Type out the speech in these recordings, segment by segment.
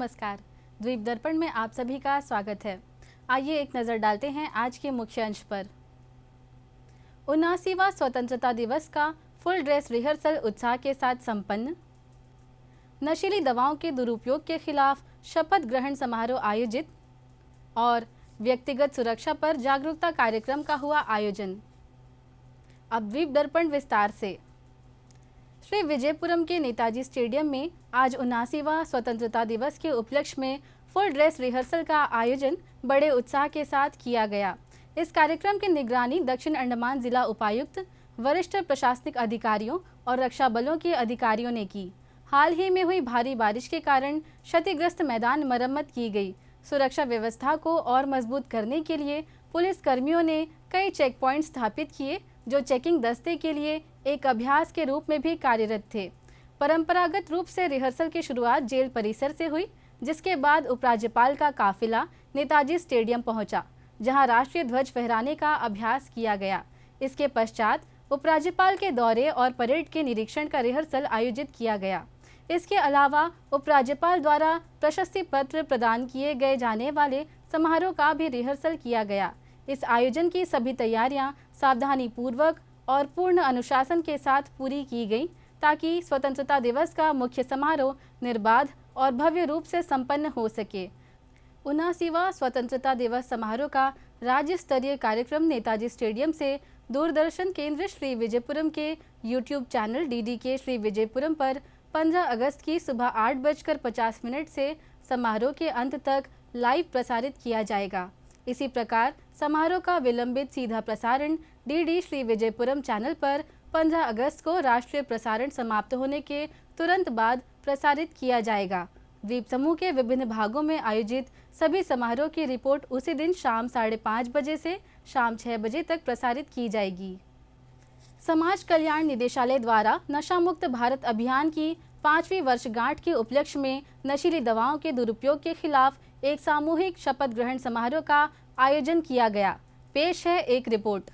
नमस्कार। द्वीप दर्पण में आप सभी का स्वागत है। आइए एक नज़र डालते हैं आज के मुख्य अंश पर। 79वां स्वतंत्रता दिवस का फुल ड्रेस रिहर्सल उत्साह के साथ संपन्न। नशीली दवाओं के दुरुपयोग के खिलाफ शपथ ग्रहण समारोह आयोजित और व्यक्तिगत सुरक्षा पर जागरूकता कार्यक्रम का हुआ आयोजन। अब द्वीप दर्पण विस्तार से। श्री विजयपुरम के नेताजी स्टेडियम में आज 79वां स्वतंत्रता दिवस के उपलक्ष्य में फुल ड्रेस रिहर्सल का आयोजन बड़े उत्साह के साथ किया गया। इस कार्यक्रम की निगरानी दक्षिण अंडमान जिला उपायुक्त, वरिष्ठ प्रशासनिक अधिकारियों और रक्षा बलों के अधिकारियों ने की। हाल ही में हुई भारी बारिश के कारण क्षतिग्रस्त मैदान मरम्मत की गई। सुरक्षा व्यवस्था को और मजबूत करने के लिए पुलिस कर्मियों ने कई चेक पॉइंट स्थापित किए, जो चेकिंग दस्ते के लिए एक अभ्यास के रूप में भी कार्यरत थे। परंपरागत रूप से रिहर्सल की शुरुआत जेल परिसर से हुई, जिसके बाद उपराज्यपाल का काफिला नेताजी स्टेडियम पहुंचा, जहां राष्ट्रीय ध्वज फहराने का अभ्यास किया गया। इसके पश्चात उपराज्यपाल के दौरे और परेड के निरीक्षण का रिहर्सल आयोजित किया गया। इसके अलावा उपराज्यपाल द्वारा प्रशस्ति पत्र प्रदान किए गए जाने वाले समारोह का भी रिहर्सल किया गया। इस आयोजन की सभी तैयारियां सावधानी पूर्वक और पूर्ण अनुशासन के साथ पूरी की गई, ताकि स्वतंत्रता दिवस का मुख्य समारोह निर्बाध और भव्य रूप से संपन्न हो सके। 79वां स्वतंत्रता दिवस समारोह का राज्य स्तरीय कार्यक्रम नेताजी स्टेडियम से दूरदर्शन केंद्र श्री विजयपुरम के YouTube channel DDK Shri Vijayapuram पर 15 अगस्त की सुबह 8:50 से समारोह के अंत तक लाइव प्रसारित किया जाएगा। इसी प्रकार समारोह का विलंबित सीधा प्रसारण DD श्री विजयपुरम चैनल पर 15 अगस्त को राष्ट्रीय प्रसारण समाप्त होने के तुरंत बाद प्रसारित किया जाएगा। द्वीप समूह के विभिन्न भागों में आयोजित सभी समारोह की रिपोर्ट उसी दिन शाम 5:30 बजे से शाम 6 बजे तक प्रसारित की जाएगी। समाज कल्याण निदेशालय द्वारा नशा मुक्त भारत अभियान की 5वीं वर्षगांठ के उपलक्ष्य में नशीली दवाओं के दुरुपयोग के खिलाफ एक सामूहिक शपथ ग्रहण समारोह का आयोजन किया गया। पेश है एक रिपोर्ट।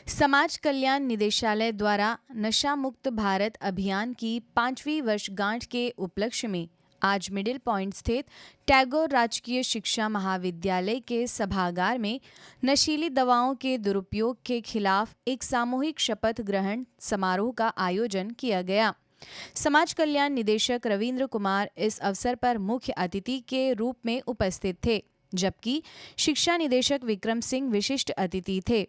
समाज कल्याण निदेशालय द्वारा नशा मुक्त भारत अभियान की 5वीं वर्षगांठ के उपलक्ष्य में आज मिडिल पॉइंट स्थित टैगोर राजकीय शिक्षा महाविद्यालय के सभागार में नशीली दवाओं के दुरुपयोग के खिलाफ एक सामूहिक शपथ ग्रहण समारोह का आयोजन किया गया। समाज कल्याण निदेशक रविंद्र कुमार इस अवसर पर मुख्य अतिथि के रूप में उपस्थित थे, जबकि शिक्षा निदेशक विक्रम सिंह विशिष्ट अतिथि थे।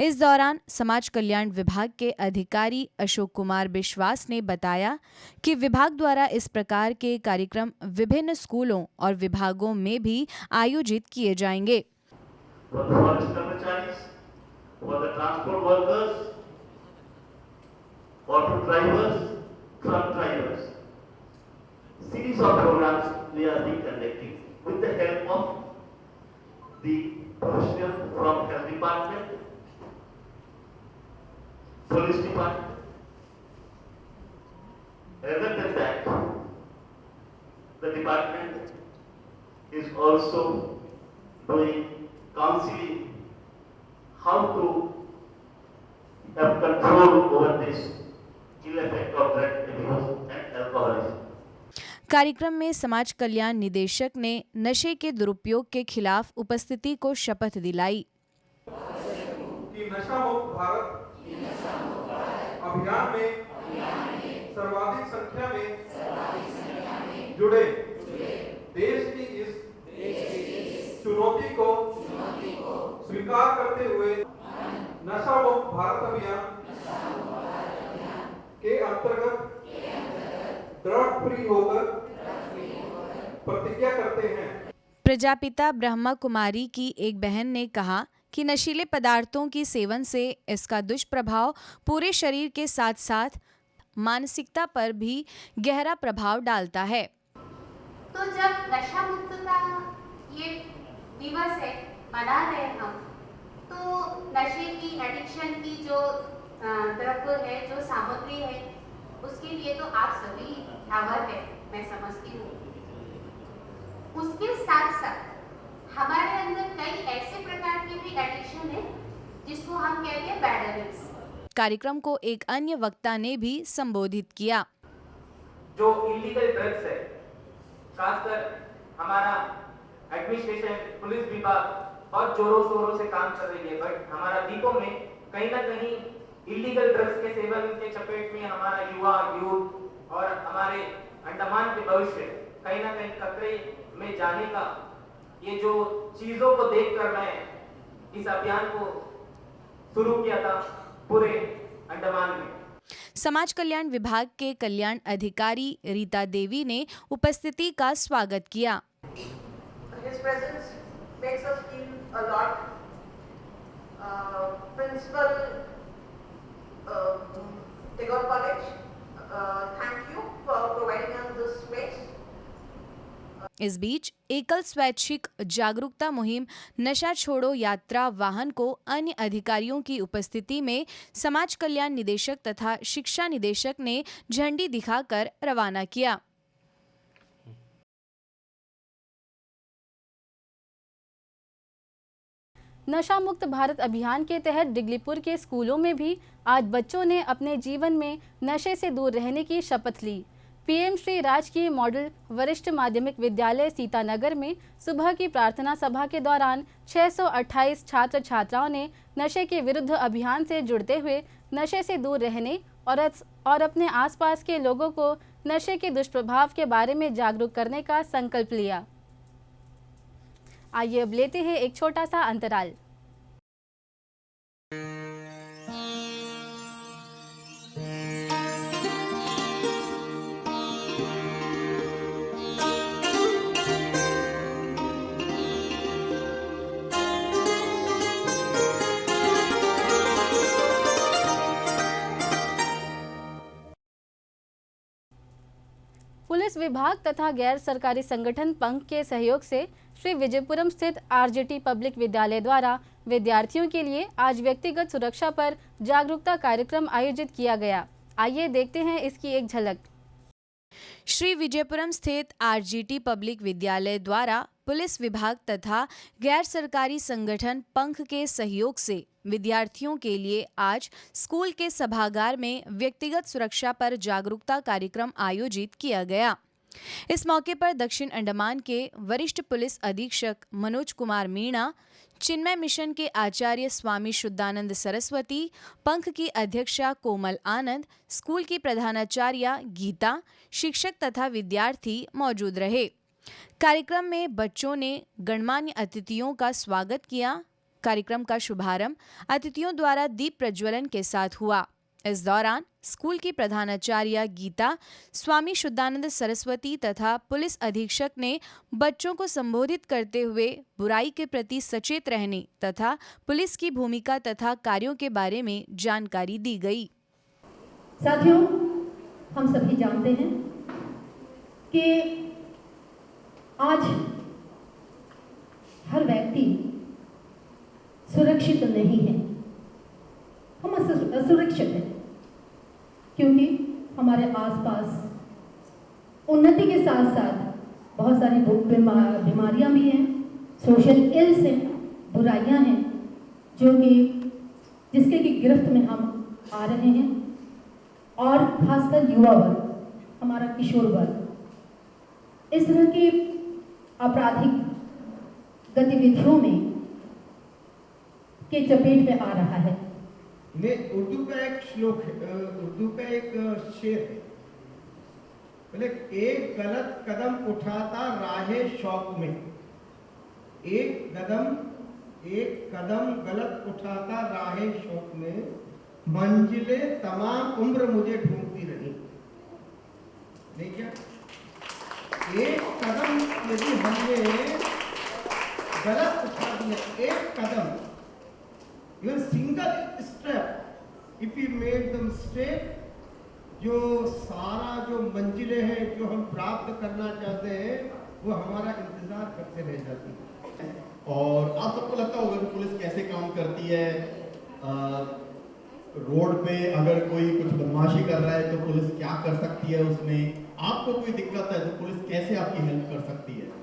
इस दौरान समाज कल्याण विभाग के अधिकारी अशोक कुमार विश्वास ने बताया कि विभाग द्वारा इस प्रकार के कार्यक्रम विभिन्न स्कूलों और विभागों में भी आयोजित किए जाएंगे। truck drivers. Series of programs we are conducting with the help of the professionals from Health Department, Police Department. Rather than that, the department is also doing counseling how to have control over this कार्यक्रम में समाज कल्याण निदेशक ने नशे के दुरुपयोग के खिलाफ उपस्थिति को शपथ दिलाई कि नशा मुक्त भारत अभियान में सर्वाधिक संख्या में जुड़े देश की इस चुनौती को स्वीकार करते हुए नशा मुक्त भारत अभियान के अंतर्गत दृढ़ होकर प्रतिज्ञा करते हैं। प्रजापिता ब्रह्मा कुमारी की एक बहन ने कहा कि नशीले पदार्थों की सेवन से इसका दुष्प्रभाव पूरे शरीर के साथ साथ मानसिकता पर भी गहरा प्रभाव डालता है। तो जब नशा मुक्तता ये दिवस है मना रहे हम, तो नशे की एडिक्शन की जो द्रव्य है, जो सामग्री है, उसके लिए तो आप सभी अवगत है, मैं समझती हूँ। उसके साथ साथ हमारे अंदर कई ऐसे प्रकार के भी एडिक्शन है जिसको हम कहते हैं बैड हैबिट्स। कार्यक्रम को एक अन्य वक्ता ने भी संबोधित किया। जो इलीगल ड्रग्स है, खासकर हमारा एडमिनिस्ट्रेशन, पुलिस विभाग और जोरों शोरों से काम कर रही है, बट हमारा द्वीपों में कहीं ना कहीं इलीगल ड्रग्स के सेवन के चपेट में हमारा युवा यूथ और हमारे अंडमान के भविष्य कहीं ना कहीं खतरे में जाने का, ये जो चीजों को देखकर मैं इस अभियान को शुरू किया था पूरे अंडमान में। समाज कल्याण विभाग के कल्याण अधिकारी रीता देवी ने उपस्थिति का स्वागत किया। His presence makes us feel a lot. Principal Tagore College, thank you for providing us this space. इस बीच एकल स्वैच्छिक जागरूकता मुहिम नशा छोड़ो यात्रा वाहन को अन्य अधिकारियों की उपस्थिति में समाज कल्याण निदेशक तथा शिक्षा निदेशक ने झंडी दिखाकर रवाना किया। नशा मुक्त भारत अभियान के तहत डिगलीपुर के स्कूलों में भी आज बच्चों ने अपने जीवन में नशे से दूर रहने की शपथ ली। पीएम श्री राजकीय मॉडल वरिष्ठ माध्यमिक विद्यालय सीतानगर में सुबह की प्रार्थना सभा के दौरान 628 छात्र छात्राओं ने नशे के विरुद्ध अभियान से जुड़ते हुए नशे से दूर रहने और अपने आसपास के लोगों को नशे के दुष्प्रभाव के बारे में जागरूक करने का संकल्प लिया। आइए अब लेते हैं एक छोटा सा अंतराल। पुलिस विभाग तथा गैर सरकारी संगठन पंख के सहयोग से श्री विजयपुरम स्थित आरजेटी पब्लिक विद्यालय द्वारा विद्यार्थियों के लिए आज व्यक्तिगत सुरक्षा पर जागरूकता कार्यक्रम आयोजित किया गया। आइए देखते हैं इसकी एक झलक। श्री विजयपुरम स्थित आरजेटी पब्लिक विद्यालय द्वारा पुलिस विभाग तथा गैर सरकारी संगठन पंख के सहयोग से विद्यार्थियों के लिए आज स्कूल के सभागार में व्यक्तिगत सुरक्षा पर जागरूकता कार्यक्रम आयोजित किया गया। इस मौके पर दक्षिण अंडमान के वरिष्ठ पुलिस अधीक्षक मनोज कुमार मीणा, चिन्मय मिशन के आचार्य स्वामी शुद्धानंद सरस्वती, पंख की अध्यक्षा कोमल आनंद, स्कूल की प्रधानाचार्या गीता, शिक्षक तथा विद्यार्थी मौजूद रहे। कार्यक्रम में बच्चों ने गणमान्य अतिथियों का स्वागत किया। कार्यक्रम का शुभारंभ अतिथियों द्वारा दीप प्रज्वलन के साथ हुआ। इस दौरान स्कूल की प्रधानाचार्या गीता, स्वामी शुद्धानंद सरस्वती तथा पुलिस अधीक्षक ने बच्चों को संबोधित करते हुए बुराई के प्रति सचेत रहने तथा पुलिस की भूमिका तथा कार्यों के बारे में जानकारी दी गई। साथियों, हम सभी जानते हैं कि आज हर व्यक्ति सुरक्षित नहीं है। हम असुरक्षित हैं क्योंकि हमारे आसपास उन्नति के साथ साथ बहुत सारी बीमारियां भी हैं, सोशल इल्स हैं, बुराइयां हैं जिसके की गिरफ्त में हम आ रहे हैं। और खासकर युवा वर्ग, हमारा किशोर वर्ग इस तरह की आपराधिक गतिविधियों में के चपेट में आ रहा है। उर्दू का एक श्लोक है, उर्दू का एक शेर है, बोले एक गलत कदम उठाता राहे शौक में, एक कदम गलत उठाता राहे शौक में, मंजिले तमाम उम्र मुझे ढूंढती रही। नहीं क्या एक कदम यदि हमने गलत उठा दिया, एक कदम, even single step if we made the mistake, जो सारा जो मंजिलें हैं जो हम प्राप्त करना चाहते हैं वो हमारा इंतजार करते रह जाती है। और आप सबको लगता होगा कि पुलिस कैसे काम करती है। रोड पे अगर कोई कुछ बदमाशी कर रहा है तो पुलिस क्या कर सकती है, उसमें आपको कोई दिक्कत है तो पुलिस कैसे आपकी हेल्प कर सकती है।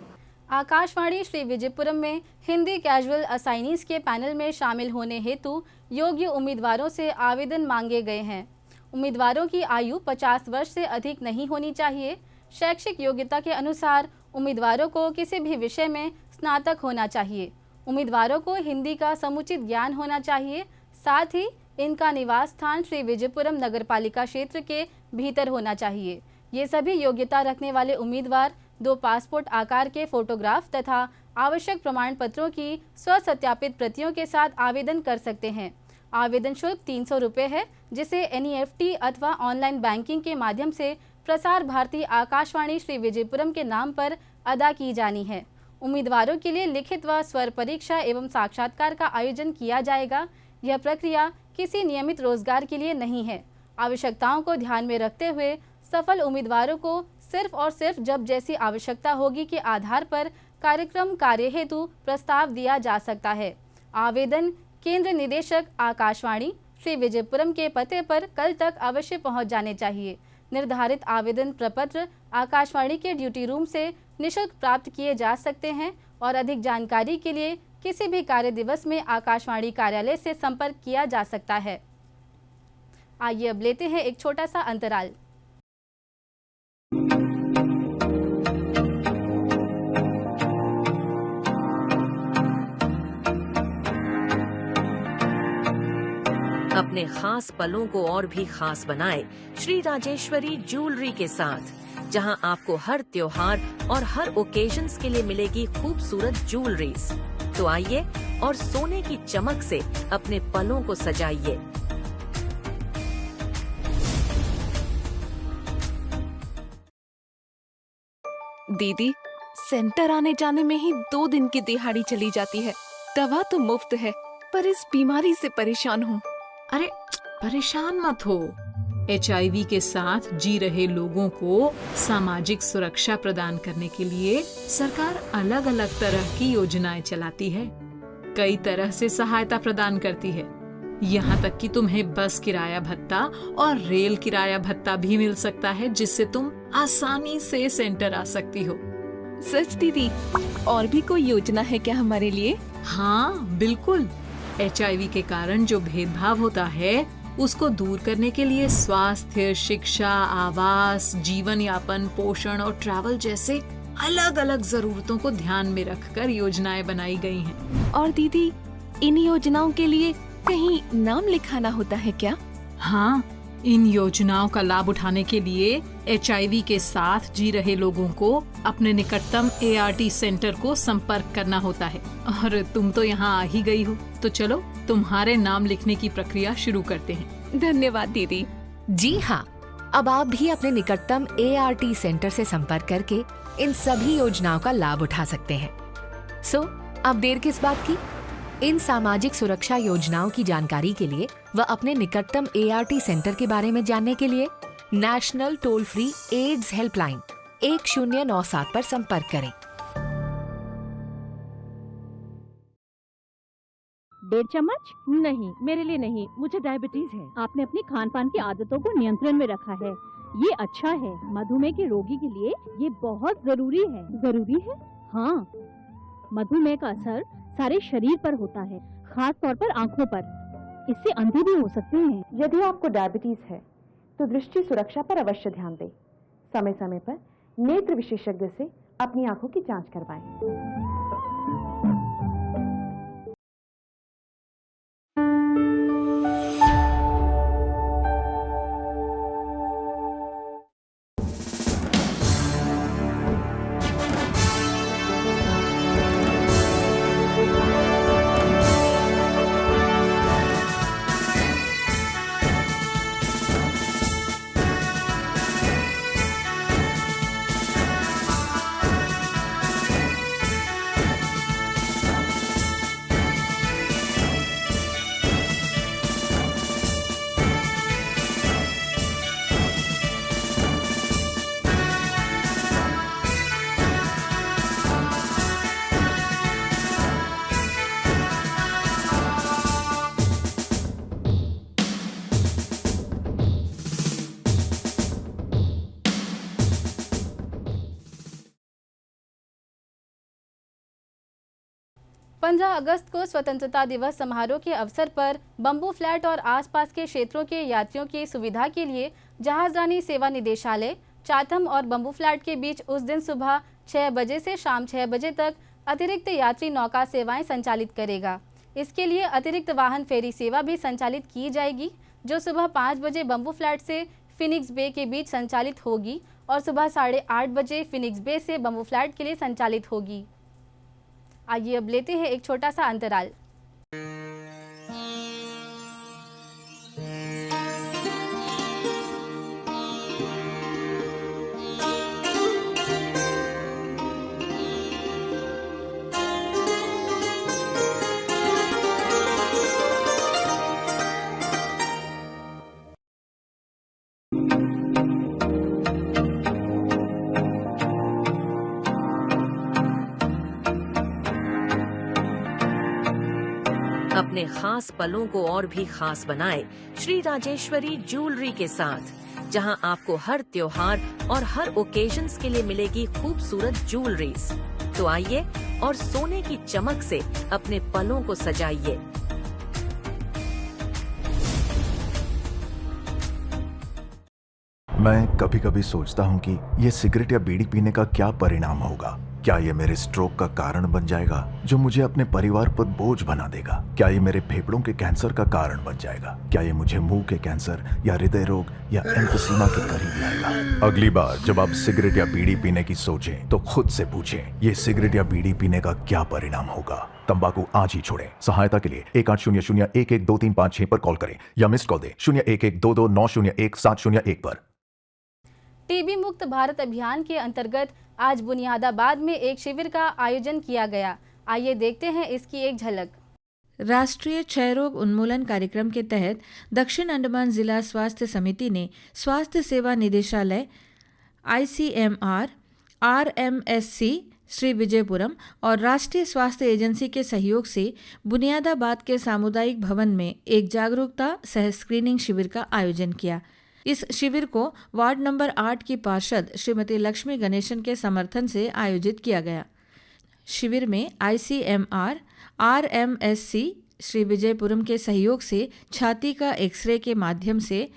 आकाशवाणी श्री विजयपुरम में हिंदी कैजुअल असाइनीज के पैनल में शामिल होने हेतु योग्य उम्मीदवारों से आवेदन मांगे गए हैं। उम्मीदवारों की आयु 50 वर्ष से अधिक नहीं होनी चाहिए। शैक्षिक योग्यता के अनुसार उम्मीदवारों को किसी भी विषय में स्नातक होना चाहिए। उम्मीदवारों को हिंदी का समुचित ज्ञान होना चाहिए। साथ ही इनका निवास स्थान श्री विजयपुरम नगरपालिका क्षेत्र के भीतर होना चाहिए। ये सभी योग्यता रखने वाले उम्मीदवार 2 पासपोर्ट आकार के फोटोग्राफ तथा आवश्यक प्रमाण पत्रों की स्वसत्यापित प्रतियों के साथ आवेदन कर सकते हैं। आवेदन शुल्क 300 रुपये है, जिसे NEFT अथवा ऑनलाइन बैंकिंग के माध्यम से प्रसार भारती आकाशवाणी श्री विजयपुरम के नाम पर अदा की जानी है। उम्मीदवारों के लिए लिखित व स्वर परीक्षा एवं साक्षात्कार का आयोजन किया जाएगा। यह प्रक्रिया किसी नियमित रोजगार के लिए नहीं है। आवश्यकताओं को ध्यान में रखते हुए सफल उम्मीदवारों को सिर्फ और सिर्फ जब जैसी आवश्यकता होगी के आधार पर कार्यक्रम कार्य हेतु प्रस्ताव दिया जा सकता है। आवेदन केंद्र निदेशक आकाशवाणी श्री विजयपुरम के पते पर कल तक अवश्य पहुंच जाने चाहिए। निर्धारित आवेदन प्रपत्र आकाशवाणी के ड्यूटी रूम से निःशुल्क प्राप्त किए जा सकते हैं और अधिक जानकारी के लिए किसी भी कार्य दिवस में आकाशवाणी कार्यालय से संपर्क किया जा सकता है। आइए अब लेते हैं एक छोटा सा अंतराल। अपने खास पलों को और भी खास बनाए श्री राजेश्वरी ज्वेलरी के साथ, जहां आपको हर त्योहार और हर ओकेजन्स के लिए मिलेगी खूबसूरत ज्वेलरीज। तो आइए और सोने की चमक से अपने पलों को सजाइए। दीदी, सेंटर आने जाने में ही 2 दिन की दिहाड़ी चली जाती है। दवा तो मुफ्त है, पर इस बीमारी से परेशान हूँ। अरे परेशान मत हो। HIV के साथ जी रहे लोगों को सामाजिक सुरक्षा प्रदान करने के लिए सरकार अलग अलग तरह की योजनाएं चलाती है। कई तरह से सहायता प्रदान करती है। यहाँ तक कि तुम्हें बस किराया भत्ता और रेल किराया भत्ता भी मिल सकता है, जिससे तुम आसानी से सेंटर आ सकती हो। सच दीदी? और भी कोई योजना है क्या हमारे लिए? हाँ बिल्कुल। HIV के कारण जो भेदभाव होता है उसको दूर करने के लिए स्वास्थ्य, शिक्षा, आवास, जीवन यापन, पोषण और ट्रैवल जैसे अलग अलग जरूरतों को ध्यान में रखकर योजनाएं बनाई गई हैं। और दीदी, इन योजनाओं के लिए कहीं नाम लिखाना होता है क्या? हाँ, इन योजनाओं का लाभ उठाने के लिए HIV के साथ जी रहे लोगों को अपने निकटतम ART सेंटर को संपर्क करना होता है। और तुम तो यहाँ आ ही गई हो, तो चलो तुम्हारे नाम लिखने की प्रक्रिया शुरू करते हैं। धन्यवाद दीदी। जी हाँ, अब आप भी अपने निकटतम ART सेंटर से संपर्क करके इन सभी योजनाओं का लाभ उठा सकते हैं। अब देर किस बात की? इन सामाजिक सुरक्षा योजनाओं की जानकारी के लिए व अपने निकटतम ART सेंटर के बारे में जानने के लिए national toll free AIDS helpline 1097 पर संपर्क करें। 1.5 चम्मच? नहीं, मेरे लिए नहीं, मुझे डायबिटीज है। आपने अपनी खान पान की आदतों को नियंत्रण में रखा है, ये अच्छा है। मधुमेह के रोगी के लिए ये बहुत जरूरी है। जरूरी है? हाँ, मधुमेह का असर सारे शरीर पर होता है, खास तौर पर आँखों पर। इससे अंधे भी हो सकते हैं। यदि आपको डायबिटीज है तो दृष्टि सुरक्षा पर अवश्य ध्यान दें। समय समय पर नेत्र विशेषज्ञ से अपनी आंखों की जांच करवाएं। अगस्त को स्वतंत्रता दिवस समारोह के अवसर पर बम्बू फ्लैट और आसपास के क्षेत्रों के यात्रियों की सुविधा के लिए जहाजरानी सेवा निदेशालय, चाथम और बम्बू फ्लैट के बीच उस दिन सुबह 6 बजे से शाम 6 बजे तक अतिरिक्त यात्री नौका सेवाएं संचालित करेगा। इसके लिए अतिरिक्त वाहन फेरी सेवा भी संचालित की जाएगी, जो सुबह 5 बजे बम्बू फ्लैट से फिनिक्स बे के बीच संचालित होगी और सुबह 8:30 बजे फिनिक्स बे से बम्बू फ्लैट के लिए संचालित होगी। आइए अब लेते हैं एक छोटा सा अंतराल। अपने खास पलों को और भी खास बनाए श्री राजेश्वरी ज्वेलरी के साथ, जहां आपको हर त्योहार और हर ओकेजन्स के लिए मिलेगी खूबसूरत ज्वेलरीज। तो आइए और सोने की चमक से अपने पलों को सजाइए। मैं कभी कभी सोचता हूँ कि ये सिगरेट या बीड़ी पीने का क्या परिणाम होगा। क्या ये मेरे स्ट्रोक का कारण बन जाएगा, जो मुझे अपने परिवार पर बोझ बना देगा? क्या ये मेरे फेफड़ों के कैंसर का कारण बन जाएगा? क्या ये मुझे मुंह के कैंसर या हृदय रोग या एम्फीसीमा के करीब लाएगा? अगली बार जब आप सिगरेट या बीड़ी पीने की सोचें तो खुद से पूछें, ये सिगरेट या बीड़ी पीने का क्या परिणाम होगा? तंबाकू आज ही छोड़ें। सहायता के लिए 1800-112356 पर कॉल करें या मिस्ड कॉल दें 01122901-701 पर। टीबी मुक्त भारत अभियान के अंतर्गत आज बुनियादाबाद में एक शिविर का आयोजन किया गया। आइए देखते हैं इसकी एक झलक। राष्ट्रीय क्षय रोग उन्मूलन कार्यक्रम के तहत दक्षिण अंडमान जिला स्वास्थ्य समिति ने स्वास्थ्य सेवा निदेशालय ICMR, RMSC श्री विजयपुरम और राष्ट्रीय स्वास्थ्य एजेंसी के सहयोग से बुनियादाबाद के सामुदायिक भवन में एक जागरूकता सह स्क्रीनिंग शिविर का आयोजन किया। इस शिविर को वार्ड नंबर 8 की पार्षद श्रीमती लक्ष्मी गणेशन के समर्थन से आयोजित किया गया। शिविर में ICMR, RMSC श्री विजयपुरम के सहयोग से छाती का एक्सरे के माध्यम से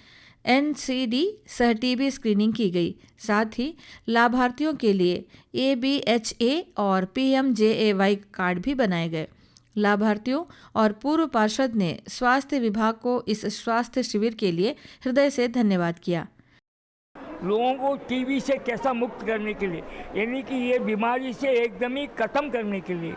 NCD सह टीबी स्क्रीनिंग की गई। साथ ही लाभार्थियों के लिए ABHA और PMJAY कार्ड भी बनाए गए। लाभार्थियों और पूर्व पार्षद ने स्वास्थ्य विभाग को इस स्वास्थ्य शिविर के लिए हृदय से धन्यवाद किया। लोगों को टीबी से कैसा मुक्त करने के लिए, यानी कि ये बीमारी से एकदम ही ख़त्म करने के लिए,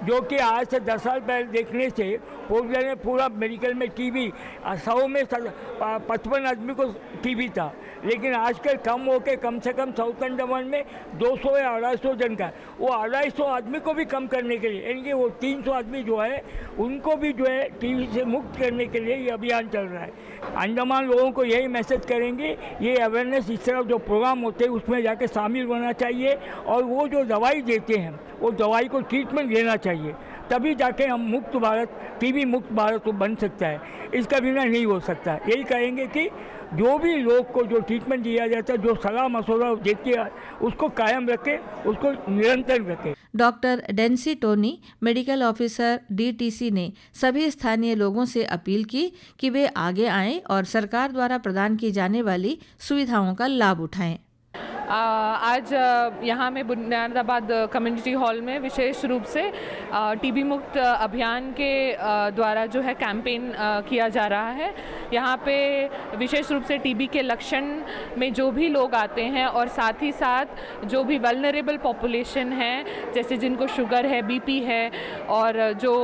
जो कि आज से 10 साल पहले देखने से पूरा मेडिकल में टीबी 100 में 55 आदमी को टीबी था, लेकिन आजकल कम होकर कम से कम साउथ अंडमान में 200 या 250 जन का, वो 250 आदमी को भी कम करने के लिए, यानी कि वो 300 आदमी जो है उनको भी जो है टीबी से मुक्त करने के लिए ये अभियान चल रहा है। अंडमान लोगों को यही मैसेज करेंगे, ये अवेयरनेस इस तरह जो प्रोग्राम होते हैं उसमें जाके शामिल होना चाहिए और वो जो दवाई देते हैं वो दवाई को ट्रीटमेंट लेना चाहिए, तभी जाके हम मुक्त भारत, टीबी मुक्त भारत तो बन सकता है। इसका बिना नहीं हो सकता। यही कहेंगे कि जो भी लोग को जो ट्रीटमेंट दिया जाता है, जो सलाह मशवरा देती है, उसको कायम रखें, उसको निरंतर रखें। Doctor Dency Tony, medical officer DTC ने सभी स्थानीय लोगों से अपील की कि वे आगे आएं और सरकार द्वारा प्रदान की जाने वाली सुविधाओं का लाभ उठाएं। आज यहाँ में बुनियादाबाद कम्युनिटी हॉल में विशेष रूप से टीबी मुक्त अभियान के द्वारा जो है कैंपेन किया जा रहा है। यहाँ पे विशेष रूप से टीबी के लक्षण में जो भी लोग आते हैं और साथ ही साथ जो भी वल्नरेबल पॉपुलेशन है, जैसे जिनको शुगर है, BP है और जो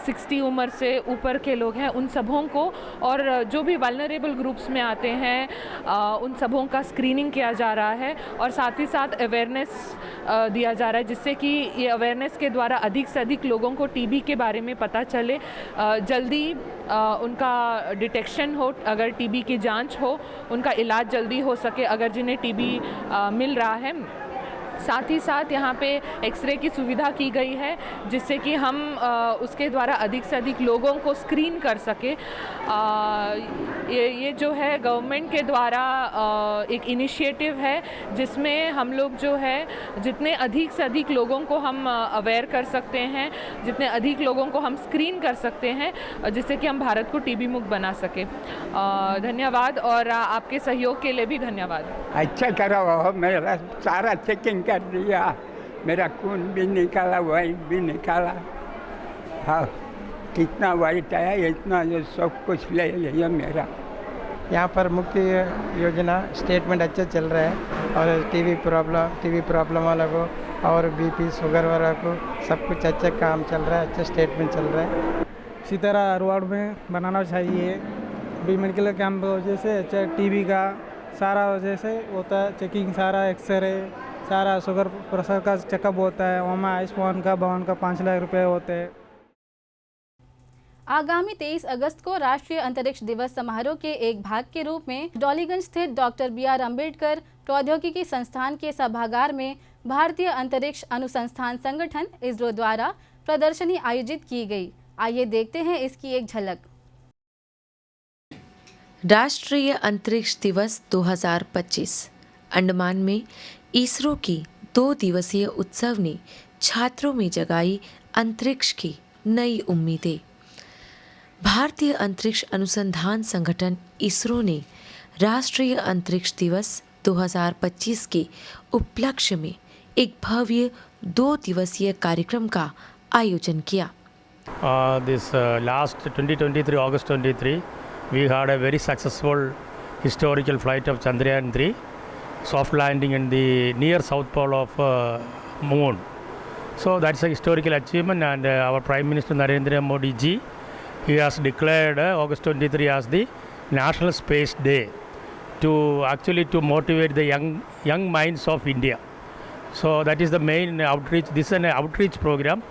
60 उम्र से ऊपर के लोग हैं, उन सबों को, और जो भी वल्नरेबल ग्रुप्स में आते हैं उन सबों का स्क्रीनिंग किया जा रहा है और साथ ही साथ अवेयरनेस दिया जा रहा है, जिससे कि ये अवेयरनेस के द्वारा अधिक से अधिक लोगों को टीबी के बारे में पता चले, जल्दी उनका डिटेक्शन हो, अगर टीबी की जांच हो, उनका इलाज जल्दी हो सके अगर जिन्हें टीबी मिल रहा है। साथ ही साथ यहाँ पे एक्सरे की सुविधा की गई है, जिससे कि हम उसके द्वारा अधिक से अधिक लोगों को स्क्रीन कर सके। ये जो है गवर्नमेंट के द्वारा एक इनिशिएटिव है, जिसमें हम लोग जो है जितने अधिक से अधिक लोगों को हम अवेयर कर सकते हैं, जितने अधिक लोगों को हम स्क्रीन कर सकते हैं, जिससे कि हम भारत को टीबी मुक्त बना सके। धन्यवाद और आपके सहयोग के लिए भी धन्यवाद। अच्छा करो, मेरा सारा चेकिंग कर दिया, मेरा खून भी निकाला, वाइट भी निकाला। हाँ, कितना वाइट आया, इतना जो सब कुछ ले लिया मेरा। यहाँ पर मुक्ति योजना स्टेटमेंट अच्छा चल रहा है और टीबी प्रॉब्लम वालों को और बीपी शुगर वालों को सब कुछ अच्छा काम चल रहा है, अच्छा स्टेटमेंट चल रहा है। इसी तरह हर वार्ड में बनाना चाहिए। भी मेडिकल कैंप वजह से अच्छा टीबी का सारा वजह से होता है, चेकिंग सारा, एक्सरे सारा, शुगर प्रेशर का चेकअप होता है। वहाँ आयुष्मान का भवन का 5 लाख रुपए होते हैं। आगामी 23 अगस्त को राष्ट्रीय अंतरिक्ष दिवस समारोह के एक भाग के रूप में डॉलीगंज स्थित डॉक्टर BR अम्बेडकर प्रौद्योगिकी संस्थान के सभागार में भारतीय अंतरिक्ष अनुसंधान संगठन इसरो द्वारा प्रदर्शनी आयोजित की गई। आइए देखते हैं इसकी एक झलक। राष्ट्रीय अंतरिक्ष दिवस 2025 अंडमान में इसरो के 2 दिवसीय उत्सव ने छात्रों में जगाई अंतरिक्ष की नई उम्मीदें। भारतीय अंतरिक्ष अनुसंधान संगठन इसरो ने राष्ट्रीय अंतरिक्ष दिवस 2025 के उपलक्ष्य में एक भव्य 2 दिवसीय कार्यक्रम का आयोजन किया। This last 2023 August 23 we had a very successful historical flight of Chandrayaan 3, soft landing in the near south pole of moon. So that's a historical achievement, and our Prime Minister Narendra Modi ji, he has declared August 23 as the National Space Day to actually to motivate the young minds of India. So that is the main outreach. This is an outreach program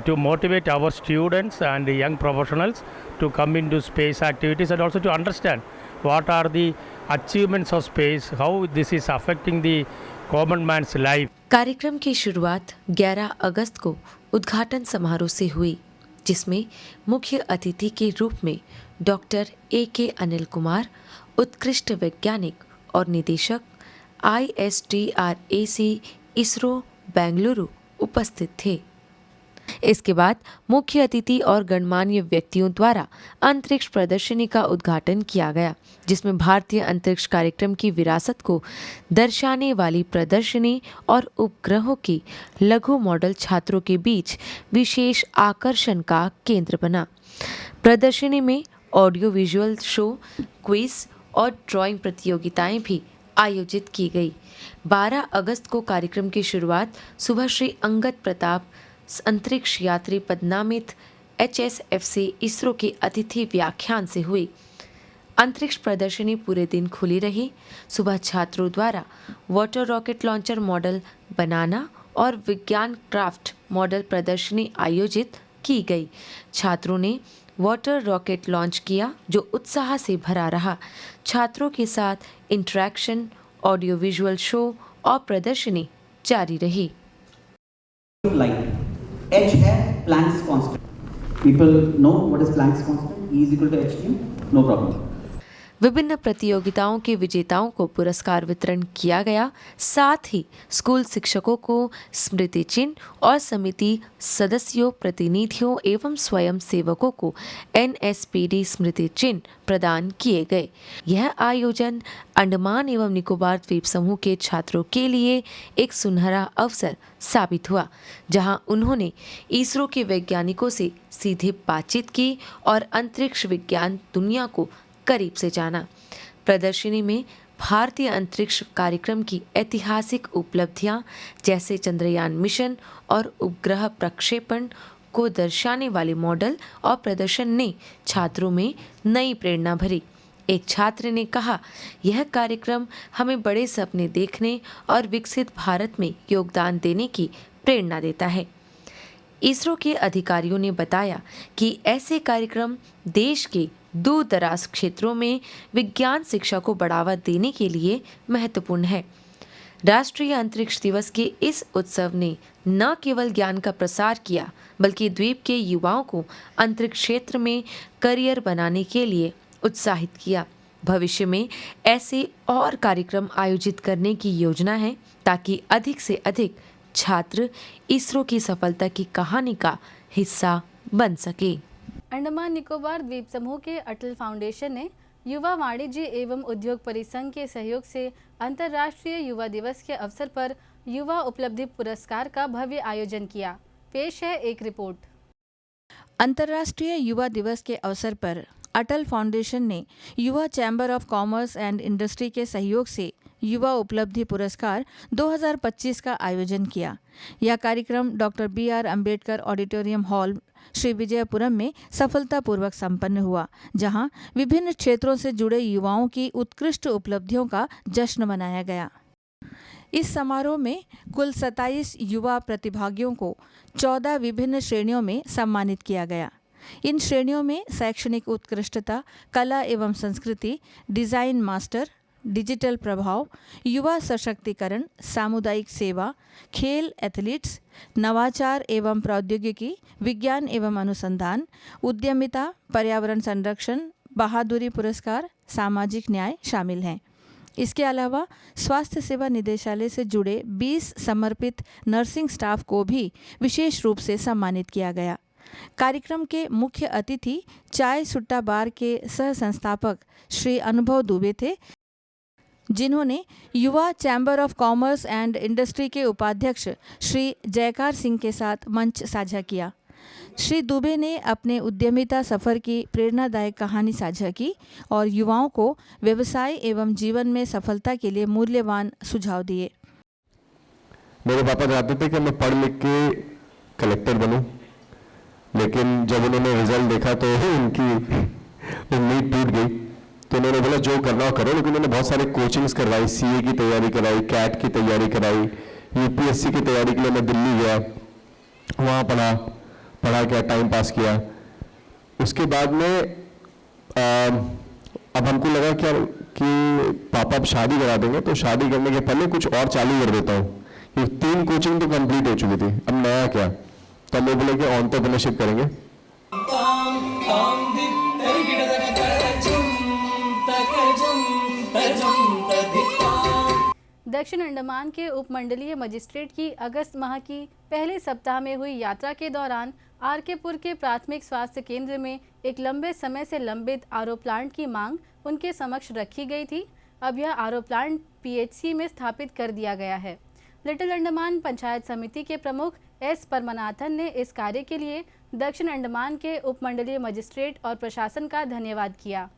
to motivate our students and the young professionals to come into space activities, and also to understand what are the achievements of space, how this is affecting the common man's life. कार्यक्रम की शुरुआत 11 अगस्त को उद्घाटन समारोह से हुई, जिसमें मुख्य अतिथि के रूप में डॉक्टर AK अनिल कुमार, उत्कृष्ट वैज्ञानिक और निदेशक ISTRAC इसरो बेंगलुरु उपस्थित थे। इसके बाद मुख्य अतिथि और गणमान्य व्यक्तियों द्वारा अंतरिक्ष प्रदर्शनी का उद्घाटन किया गया, जिसमें भारतीय अंतरिक्ष कार्यक्रम की विरासत को दर्शाने वाली प्रदर्शनी और उपग्रहों के लघु मॉडल छात्रों के बीच विशेष आकर्षण का केंद्र बना। प्रदर्शनी में ऑडियो विजुअल शो, क्विज और ड्राइंग प्रतियोगिताएं भी आयोजित की गई। 12 अगस्त को कार्यक्रम की शुरुआत सुबह श्री अंगद प्रताप अंतरिक्ष यात्री पदनामित HSFC इसरो के अतिथि व्याख्यान से हुई। अंतरिक्ष प्रदर्शनी पूरे दिन खुली रही। सुबह छात्रों द्वारा वाटर रॉकेट लॉन्चर मॉडल बनाना और विज्ञान क्राफ्ट मॉडल प्रदर्शनी आयोजित की गई। छात्रों ने वाटर रॉकेट लॉन्च किया, जो उत्साह से भरा रहा। छात्रों के साथ इंटरेक्शन, ऑडियो विजुअल शो और प्रदर्शनी जारी रही। H है Planck's constant. People know what is Planck's constant? E is equal to hg. No problem. विभिन्न प्रतियोगिताओं के विजेताओं को पुरस्कार वितरण किया गया। साथ ही स्कूल शिक्षकों को स्मृति चिन्ह और समिति सदस्यों, प्रतिनिधियों एवं स्वयं सेवकों को NSPD स्मृति चिन्ह प्रदान किए गए। यह आयोजन अंडमान एवं निकोबार द्वीप समूह के छात्रों के लिए एक सुनहरा अवसर साबित हुआ, जहां उन्होंने इसरो के वैज्ञानिकों से सीधे बातचीत की और अंतरिक्ष विज्ञान दुनिया को करीब से जाना। प्रदर्शनी में भारतीय अंतरिक्ष कार्यक्रम की ऐतिहासिक उपलब्धियां जैसे चंद्रयान मिशन और उपग्रह प्रक्षेपण को दर्शाने वाले मॉडल और प्रदर्शन ने छात्रों में नई प्रेरणा भरी। एक छात्र ने कहा, यह कार्यक्रम हमें बड़े सपने देखने और विकसित भारत में योगदान देने की प्रेरणा देता है। इसरो के अधिकारियों ने बताया कि ऐसे कार्यक्रम देश के दूर दराज क्षेत्रों में विज्ञान शिक्षा को बढ़ावा देने के लिए महत्वपूर्ण है। राष्ट्रीय अंतरिक्ष दिवस के इस उत्सव ने न केवल ज्ञान का प्रसार किया, बल्कि द्वीप के युवाओं को अंतरिक्ष क्षेत्र में करियर बनाने के लिए उत्साहित किया। भविष्य में ऐसे और कार्यक्रम आयोजित करने की योजना है, ताकि अधिक से अधिक छात्र इसरो की सफलता की कहानी का हिस्सा बन सके। अंडमान निकोबार द्वीप समूह के अटल फाउंडेशन ने युवा वाणिज्य एवं उद्योग परिसंघ के सहयोग से अंतर्राष्ट्रीय युवा दिवस के अवसर पर युवा उपलब्धि पुरस्कार का भव्य आयोजन किया। पेश है एक रिपोर्ट। अंतर्राष्ट्रीय युवा दिवस के अवसर पर अटल फाउंडेशन ने युवा chamber of commerce and industry के सहयोग से युवा उपलब्धि पुरस्कार 2025 का आयोजन किया। यह कार्यक्रम doctor BR Ambedkar auditorium hall Shri Vijayapuram में सफलतापूर्वक संपन्न हुआ, जहां विभिन्न क्षेत्रों से जुड़े युवाओं की उत्कृष्ट उपलब्धियों का जश्न मनाया गया। इस समारोह में कुल 27 युवा प्रतिभागियों को 14 विभिन्न श्रेणियों में सम्मानित किया गया। इन श्रेणियों में शैक्षणिक उत्कृष्टता, कला एवं संस्कृति, डिज़ाइन मास्टर, डिजिटल प्रभाव, युवा सशक्तिकरण, सामुदायिक सेवा, खेल एथलीट्स, नवाचार एवं प्रौद्योगिकी, विज्ञान एवं अनुसंधान, उद्यमिता, पर्यावरण संरक्षण, बहादुरी पुरस्कार, सामाजिक न्याय शामिल हैं। इसके अलावा स्वास्थ्य सेवा निदेशालय से जुड़े 20 समर्पित नर्सिंग स्टाफ को भी विशेष रूप से सम्मानित किया गया। कार्यक्रम के मुख्य अतिथि चाय सुट्टा बार के सह संस्थापक श्री अनुभव दुबे थे, जिन्होंने युवा chamber of commerce and industry के उपाध्यक्ष श्री जयकार सिंह के साथ मंच साझा किया। श्री दुबे ने अपने उद्यमिता सफर की प्रेरणादायक कहानी साझा की और युवाओं को व्यवसाय एवं जीवन में सफलता के लिए मूल्यवान सुझाव दिए। मेरे पापा चाहते थे कि मैं पढ़ लिख के कलेक्टर बनूं, लेकिन जब उन्होंने रिजल्ट देखा तो उनकी उम्मीद टूट गई। तो उन्होंने बोला जो करना हो करो, लेकिन उन्होंने बहुत सारे कोचिंग्स करवाई, CA की तैयारी कराई, कैट की तैयारी कराई, UPSC की तैयारी के लिए मैं दिल्ली गया, वहाँ पढ़ा क्या, टाइम पास किया। उसके बाद में अब हमको लगा कि पापा अब शादी करा देंगे, तो शादी करने के पहले कुछ और चालू कर देता हूँ। ये 3 कोचिंग तो कंप्लीट हो चुकी थी, अब नया क्या। तो हम बोले कि एंटरप्रेन्योरशिप करेंगे। दक्षिण अंडमान के उपमंडलीय मजिस्ट्रेट की अगस्त माह की पहले सप्ताह में हुई यात्रा के दौरान आरकेपुर के प्राथमिक स्वास्थ्य केंद्र में एक लंबे समय से लंबित आरओ प्लांट की मांग उनके समक्ष रखी गई थी। अब यह आरओ प्लांट PHC में स्थापित कर दिया गया है। लिटिल अंडमान पंचायत समिति के प्रमुख S परमानाथन ने इस कार्य के लिए दक्षिण अंडमान के उपमंडलीय मजिस्ट्रेट और प्रशासन का धन्यवाद किया।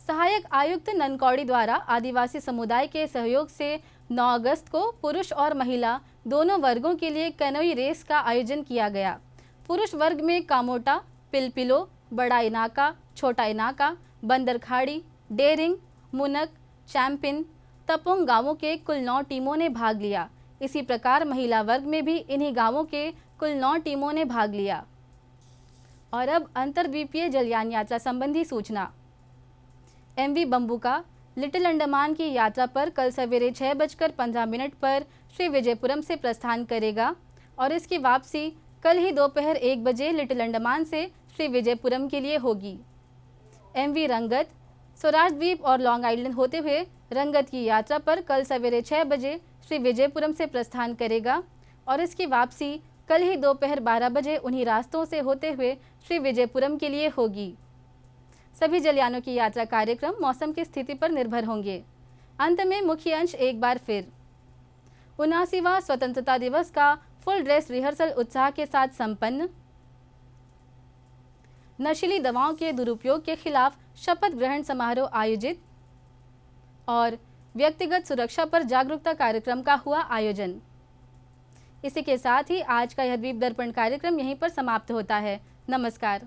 सहायक आयुक्त ननकौड़ी द्वारा आदिवासी समुदाय के सहयोग से 9 अगस्त को पुरुष और महिला दोनों वर्गों के लिए कैनोई रेस का आयोजन किया गया। पुरुष वर्ग में कामोटा, पिलपिलो, बड़ा इनाका, छोटा इनाका, बंदरखाड़ी, डेरिंग, मुनक, चैंपिन, तपोंग गांवों के कुल 9 टीमों ने भाग लिया। इसी प्रकार महिला वर्ग में भी इन्हीं गांवों के कुल 9 टीमों ने भाग लिया। और अब अंतर्द्वीपीय जलयान यात्रा संबंधी सूचना। MV बम्बुका लिटिल अंडमान की यात्रा पर कल सवेरे 6:15 पर श्री विजयपुरम से प्रस्थान करेगा और इसकी वापसी कल ही दोपहर 1 बजे लिटिल अंडमान से श्री विजयपुरम के लिए होगी। MV रंगत स्वराज द्वीप और लॉन्ग आइलैंड होते हुए रंगत की यात्रा पर कल सवेरे 6 बजे श्री विजयपुरम से प्रस्थान करेगा और इसकी वापसी कल ही दोपहर 12 बजे उन्हीं रास्तों से होते हुए श्री विजयपुरम के लिए होगी। सभी जलयानों की यात्रा कार्यक्रम मौसम की स्थिति पर निर्भर होंगे। अंत में मुख्य अंश एक बार फिर। 79वां स्वतंत्रता दिवस का फुल ड्रेस रिहर्सल उत्साह के साथ संपन्न। नशीली दवाओं के दुरुपयोग के खिलाफ शपथ ग्रहण समारोह आयोजित और व्यक्तिगत सुरक्षा पर जागरूकता कार्यक्रम का हुआ आयोजन। इसी के साथ ही आज का यह द्वीप दर्पण कार्यक्रम यहीं पर समाप्त होता है। नमस्कार।